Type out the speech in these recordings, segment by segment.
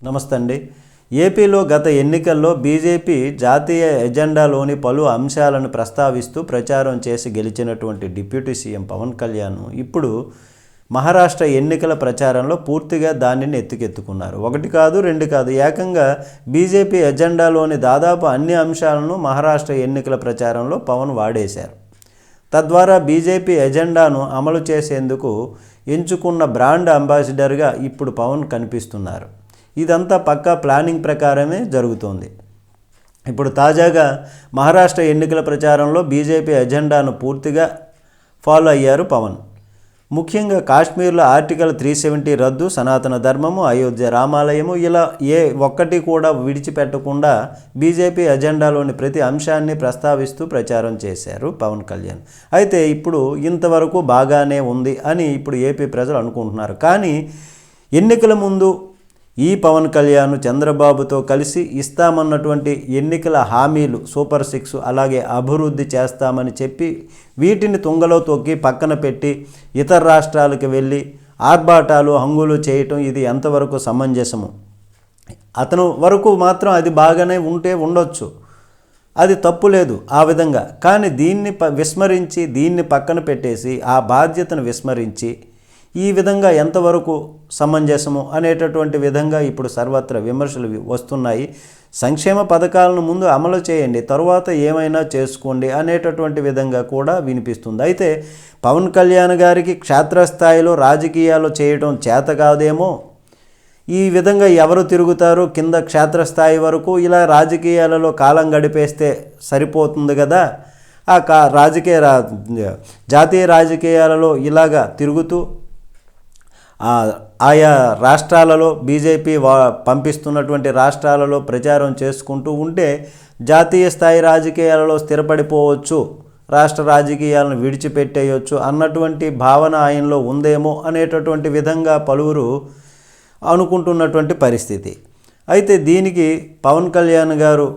నమస్తే అండి. ఏపీలో గత ఎన్నికల్లో బీజేపీ జాతీయ ఎజెండాలోని పలు అంశాలను ప్రస్తావిస్తూ ప్రచారం చేసి గెలిచినటువంటి డిప్యూటీ సీఎం పవన్ కళ్యాణ్ ఇప్పుడు మహారాష్ట్ర ఎన్నికల ప్రచారంలో పూర్తిగా దానిని ఎత్తుకెత్తుకున్నారు. ఒకటి కాదు, రెండు కాదు, ఏకంగా బీజేపీ ఎజెండాలోని దాదాపు అన్ని అంశాలను మహారాష్ట్ర ఎన్నికల ప్రచారంలో పవన్ వాడేశారు. తద్వారా బీజేపీ ఎజెండాను అమలు చేసేందుకు ఎంచుకున్న బ్రాండ్ అంబాసిడర్గా ఇప్పుడు పవన్ కనిపిస్తున్నారు. ఇదంతా పక్కా ప్లానింగ్ ప్రకారమే జరుగుతోంది. ఇప్పుడు తాజాగా మహారాష్ట్ర ఎన్నికల ప్రచారంలో బీజేపీ ఎజెండాను పూర్తిగా ఫాలో అయ్యారు పవన్. ముఖ్యంగా కాశ్మీర్లో ఆర్టికల్ 370 రద్దు, సనాతన ధర్మము, అయోధ్య రామాలయము, ఇలా ఏ ఒక్కటి కూడా విడిచిపెట్టకుండా బీజేపీ ఎజెండాలోని ప్రతి అంశాన్ని ప్రస్తావిస్తూ ప్రచారం చేశారు పవన్ కళ్యాణ్. అయితే ఇప్పుడు ఇంతవరకు బాగానే ఉంది అని ఇప్పుడు ఏపీ ప్రజలు అనుకుంటున్నారు. కానీ ఎన్నికల ముందు ఈ పవన్ కళ్యాణ్ చంద్రబాబుతో కలిసి ఇస్తామన్నటువంటి ఎన్నికల హామీలు సూపర్ 6 అలాగే అభివృద్ధి చేస్తామని చెప్పి వీటిని తుంగలో తొక్కి పక్కన పెట్టి ఇతర రాష్ట్రాలకు వెళ్ళి ఆర్భాటాలు హంగులు చేయటం ఇది ఎంతవరకు సమంజసము? అతను వరకు మాత్రం అది బాగానే ఉండొచ్చు, అది తప్పు లేదు ఆ విధంగా. కానీ దీన్ని విస్మరించి దీన్ని పక్కన పెట్టేసి ఆ బాధ్యతను విస్మరించి ఈ విధంగా ఎంతవరకు సమంజసము అనేటటువంటి విధంగా ఇప్పుడు సర్వత్రా విమర్శలు వస్తున్నాయి. సంక్షేమ పథకాలను ముందు అమలు చేయండి, తరువాత ఏమైనా చేసుకోండి అనేటటువంటి విధంగా కూడా వినిపిస్తుంది. అయితే పవన్ కళ్యాణ్ గారికి క్షేత్రస్థాయిలో రాజకీయాలు చేయడం చేత కాదేమో, ఈ విధంగా ఎవరు తిరుగుతారు కింద క్షేత్రస్థాయి వరకు, ఇలా రాజకీయాలలో కాలం గడిపేస్తే సరిపోతుంది కదా. జాతీయ రాజకీయాలలో ఇలాగా తిరుగుతూ ఆయా రాష్ట్రాలలో బీజేపీ పంపిస్తున్నటువంటి రాష్ట్రాలలో ప్రచారం చేసుకుంటూ ఉంటే జాతీయ స్థాయి రాజకీయాలలో స్థిరపడిపోవచ్చు, రాష్ట్ర రాజకీయాలను విడిచిపెట్టేయచ్చు అన్నటువంటి భావన ఆయనలో ఉందేమో అనేటటువంటి విధంగా పలువురు అనుకుంటున్నటువంటి పరిస్థితి. అయితే దీనికి పవన్ కళ్యాణ్ గారు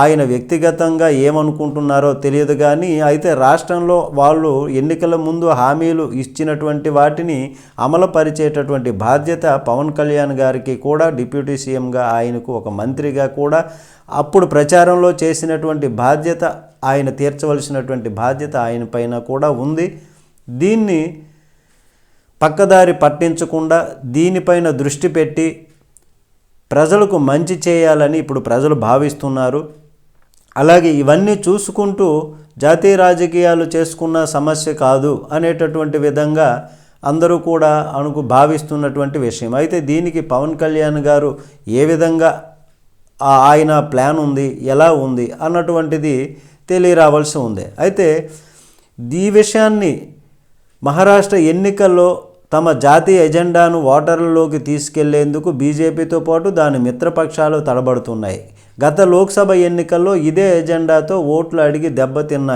ఆయన వ్యక్తిగతంగా ఏమనుకుంటున్నారో తెలియదు. కానీ అయితే రాష్ట్రంలో వాళ్ళు ఎన్నికల ముందు హామీలు ఇచ్చినటువంటి వాటిని అమలుపరిచేటటువంటి బాధ్యత పవన్ కళ్యాణ్ గారికి కూడా, డిప్యూటీ సీఎంగా ఆయనకు ఒక మంత్రిగా కూడా అప్పుడు ప్రచారంలో చేసినటువంటి బాధ్యత, ఆయన తీర్చవలసినటువంటి బాధ్యత ఆయన పైన కూడా ఉంది. దీన్ని పక్కదారి పట్టించకుండా దీనిపైన దృష్టి పెట్టి ప్రజలకు మంచి చేయాలని ఇప్పుడు ప్రజలు భావిస్తున్నారు. అలాగే ఇవన్నీ చూసుకుంటూ జాతీయ రాజకీయాలు చేసుకున్న సమస్య కాదు అనేటటువంటి విధంగా అందరూ కూడా భావిస్తున్నటువంటి విషయం. అయితే దీనికి పవన్ కళ్యాణ్ గారు ఏ విధంగా ఆయన ప్లాన్ ఉంది, ఎలా ఉంది అన్నటువంటిది తెలియరావాల్సి ఉంది. అయితే ఈ విషయాన్ని మహారాష్ట్ర ఎన్నికల్లో తమ జాతీయ ఎజెండాను ఓటర్లలోకి తీసుకెళ్లేందుకు బీజేపీతో పాటు దాని మిత్రపక్షాలు తడబడుతున్నాయి. గత లోక్సభ ఎన్నికల్లో ఇదే ఎజెండాతో ఓట్లు అడిగి దెబ్బతిన్న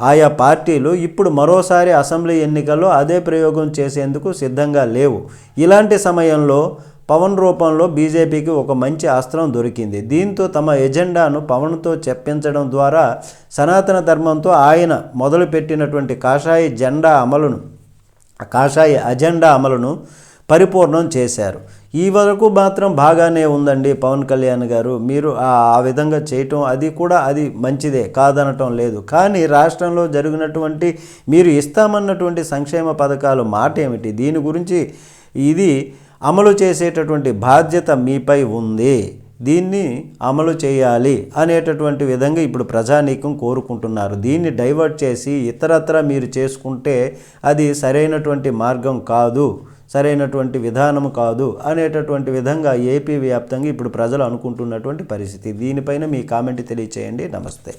ఆయా పార్టీలు ఇప్పుడు మరోసారి అసెంబ్లీ ఎన్నికల్లో అదే ప్రయోగం చేసేందుకు సిద్ధంగా లేవు. ఇలాంటి సమయంలో పవన్ రూపంలో బీజేపీకి ఒక మంచి అస్త్రం దొరికింది. దీంతో తమ ఎజెండాను పవన్తో చెప్పించడం ద్వారా సనాతన ధర్మంతో ఆయన మొదలుపెట్టినటువంటి కాషాయ అజెండా అమలును పరిపూర్ణం చేశారు. ఈ వరకు మాత్రం బాగానే ఉందండి పవన్ కళ్యాణ్ గారు, మీరు ఆ విధంగా చేయటం అది మంచిదే, కాదనటం లేదు. కానీ రాష్ట్రంలో జరిగినటువంటి మీరు ఇస్తామన్నటువంటి సంక్షేమ పథకాలు మాట ఏమిటి? దీని గురించి ఇది అమలు చేసేటటువంటి బాధ్యత మీపై ఉంది, దీన్ని అమలు చేయాలి అనేటటువంటి విధంగా ఇప్పుడు ప్రజానీకం కోరుకుంటున్నారు. దీన్ని డైవర్ట్ చేసి ఇతరత్రా మీరు చేసుకుంటే అది సరైనటువంటి మార్గం కాదు, సరైనటువంటి విధానం కాదు అనేటటువంటి విధంగా ఏపీ వ్యాప్తంగా ఇప్పుడు ప్రజలు అనుకుంటున్నటువంటి పరిస్థితి. దీనిపైన మీ కామెంట్ తెలియచేయండి. నమస్తే.